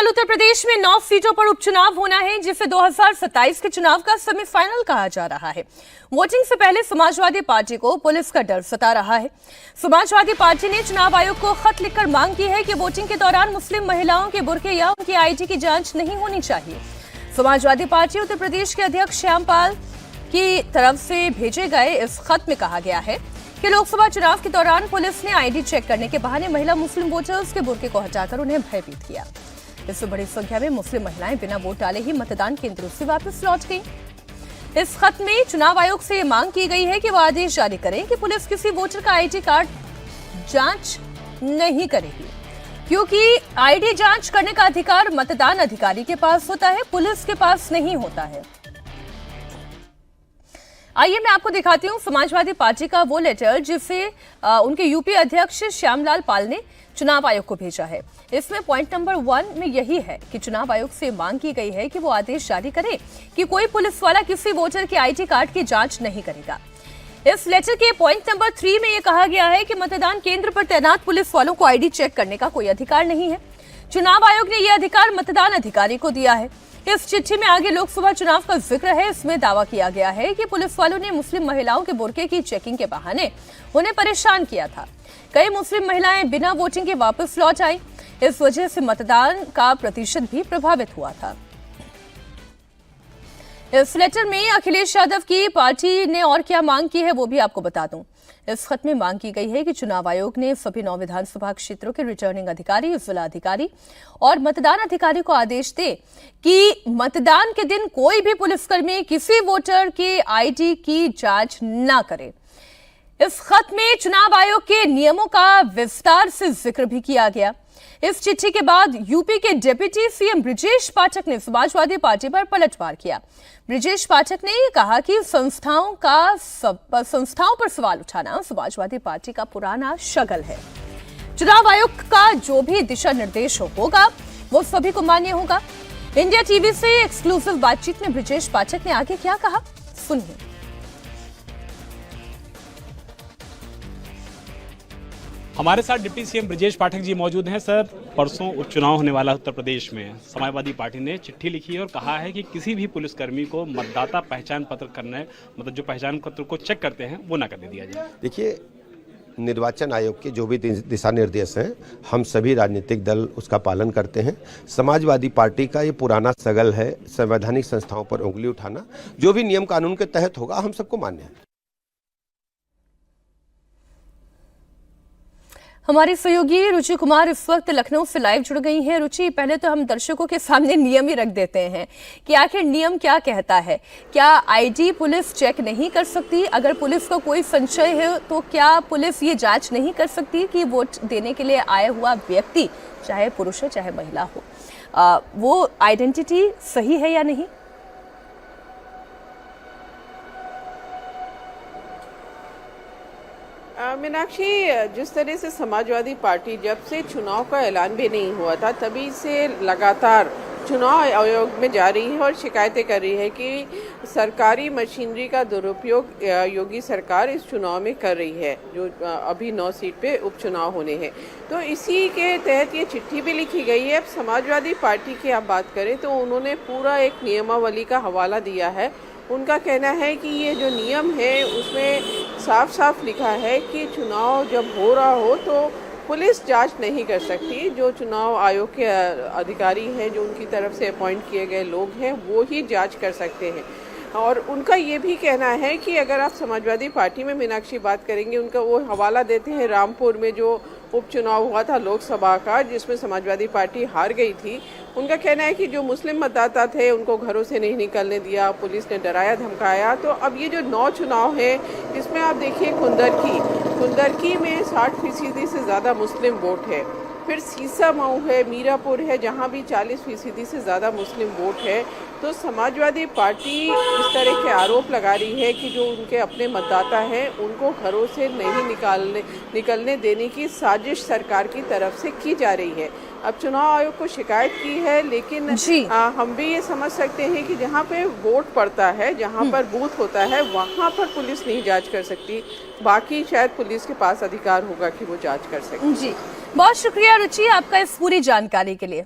कल उत्तर प्रदेश में 9 सीटों पर उपचुनाव होना है, जिसे 2027 के चुनाव का सेमीफाइनल कहा जा रहा है। वोटिंग से पहले समाजवादी पार्टी को पुलिस का डर सता रहा है। समाजवादी पार्टी ने चुनाव आयोग को खत लिखकर मांग की है कि वोटिंग के दौरान मुस्लिम महिलाओं के बुरके या उनकी आईडी की जांच नहीं होनी चाहिए। समाजवादी पार्टी उत्तर प्रदेश के अध्यक्ष श्यामपाल की तरफ से भेजे गए इस खत में कहा गया है कि लोकसभा चुनाव के दौरान पुलिस ने आईडी चेक करने के बहाने महिला मुस्लिम वोटर्स के बुरके को हटाकर उन्हें भयभीत किया। इससे बड़ी संख्या में मुस्लिम महिलाएं बिना वोट डाले ही मतदान केंद्रों से वापस लौट गईं। इस खत में चुनाव आयोग से मांग की गई है कि वो आदेश जारी करें कि पुलिस किसी वोटर का आईडी कार्ड जांच नहीं करेगी, क्योंकि आईडी जांच करने का अधिकार मतदान अधिकारी के पास होता है, पुलिस के पास नहीं होता है। आइए मैं आपको दिखाती हूं समाजवादी पार्टी का वो लेटर जिसे उनके यूपी अध्यक्ष श्यामलाल पाल ने चुनाव आयोग को भेजा है। इसमें पॉइंट नंबर 1 में यही है कि चुनाव आयोग से मांग की गई है कि वो आदेश जारी करे कि कोई पुलिस वाला किसी वोटर के आईडी कार्ड की जांच नहीं करेगा। इस लेटर के पॉइंट नंबर 3 में यह कहा गया है कि मतदान केंद्र पर तैनात पुलिस वालों को आईडी चेक करने का कोई अधिकार नहीं है। चुनाव आयोग ने यह अधिकार मतदान अधिकारी को दिया है। इस चिट्ठी में आगे लोकसभा चुनाव का जिक्र है। इसमें दावा किया गया है कि पुलिस वालों ने मुस्लिम महिलाओं के बुरके की चेकिंग के बहाने उन्हें परेशान किया था। कई मुस्लिम महिलाएं बिना वोटिंग के वापस लौट आई। इस वजह से मतदान का प्रतिशत भी प्रभावित हुआ था। इस लेटर में अखिलेश यादव की पार्टी ने और क्या मांग की है वो भी आपको बता दूं। इस खत में मांग की गई है कि चुनाव आयोग ने सभी 9 विधानसभा क्षेत्रों के रिटर्निंग अधिकारी, जिला अधिकारी और मतदान अधिकारी को आदेश दे कि मतदान के दिन कोई भी पुलिसकर्मी किसी वोटर के आईडी की जांच न करे। इस खत में चुनाव आयोग के नियमों का विस्तार से जिक्र भी किया गया। इस चिट्ठी के बाद यूपी के डिप्टी सीएम ब्रिजेश पाठक ने समाजवादी पार्टी पर पलटवार किया। ब्रिजेश पाठक ने कहा कि संस्थाओं पर सवाल उठाना समाजवादी पार्टी का पुराना शगल है। चुनाव आयोग का जो भी दिशा निर्देश होगा वो सभी को मान्य होगा। इंडिया टीवी से एक्सक्लूसिव बातचीत में ब्रिजेश पाठक ने आगे क्या कहा, सुनिए। हमारे साथ डिप्टी सीएम ब्रिजेश पाठक जी मौजूद हैं। सर, परसों उपचुनाव होने वाला उत्तर प्रदेश में समाजवादी पार्टी ने चिट्ठी लिखी है और कहा है कि किसी भी पुलिसकर्मी को मतदाता पहचान पत्र करने, मतलब जो पहचान पत्र को चेक करते हैं, वो ना करने दिया जाए। देखिए, निर्वाचन आयोग के जो भी दिशा निर्देश हैं, हम सभी राजनीतिक दल उसका पालन करते हैं। समाजवादी पार्टी का ये पुराना सगल है संवैधानिक संस्थाओं पर उंगली उठाना। जो भी नियम कानून के तहत होगा हम सबको मान्य है। हमारी सहयोगी रुचि कुमार इस वक्त लखनऊ से लाइव जुड़ गई हैं। रुचि, पहले तो हम दर्शकों के सामने नियम ही रख देते हैं कि आखिर नियम क्या कहता है। क्या आईडी पुलिस चेक नहीं कर सकती? अगर पुलिस का कोई संशय है तो क्या पुलिस ये जांच नहीं कर सकती कि वोट देने के लिए आया हुआ व्यक्ति, चाहे पुरुष हो चाहे महिला हो, वो आइडेंटिटी सही है या नहीं? मीनाक्षी, जिस तरह से समाजवादी पार्टी जब से चुनाव का ऐलान भी नहीं हुआ था तभी से लगातार चुनाव आयोग में जा रही है और शिकायतें कर रही है कि सरकारी मशीनरी का दुरुपयोग योगी सरकार इस चुनाव में कर रही है, जो अभी 9 सीट पे उपचुनाव होने हैं। तो इसी के तहत ये चिट्ठी भी लिखी गई है। अब समाजवादी पार्टी की आप बात करें तो उन्होंने पूरा एक नियमावली का हवाला दिया है। उनका कहना है कि ये जो नियम है उसमें साफ साफ लिखा है कि चुनाव जब हो रहा हो तो पुलिस जांच नहीं कर सकती। जो चुनाव आयोग के अधिकारी हैं, जो उनकी तरफ से अपॉइंट किए गए लोग हैं, वो ही जांच कर सकते हैं। और उनका ये भी कहना है कि अगर आप समाजवादी पार्टी में मीनाक्षी बात करेंगे, उनका वो हवाला देते हैं रामपुर में जो उपचुनाव हुआ था लोकसभा का, जिसमें समाजवादी पार्टी हार गई थी। उनका कहना है कि जो मुस्लिम मतदाता थे उनको घरों से नहीं निकलने दिया, पुलिस ने डराया धमकाया। तो अब ये जो 9 चुनाव है इसमें आप देखिए कुंदरकी में 60% से ज़्यादा मुस्लिम वोट है। फिर सीसामऊ है, मीरापुर है, जहाँ भी 40% से ज़्यादा मुस्लिम वोट है। तो समाजवादी पार्टी इस तरह के आरोप लगा रही है कि जो उनके अपने मतदाता हैं उनको घरों से नहीं निकलने देने की साजिश सरकार की तरफ से की जा रही है। अब चुनाव आयोग को शिकायत की है, लेकिन हम भी ये समझ सकते हैं कि जहाँ पे वोट पड़ता है, जहाँ पर बूथ होता है, वहाँ पर पुलिस नहीं जांच कर सकती। बाकी शायद पुलिस के पास अधिकार होगा कि वो जांच कर सके। जी, बहुत शुक्रिया रुचि आपका इस पूरी जानकारी के लिए।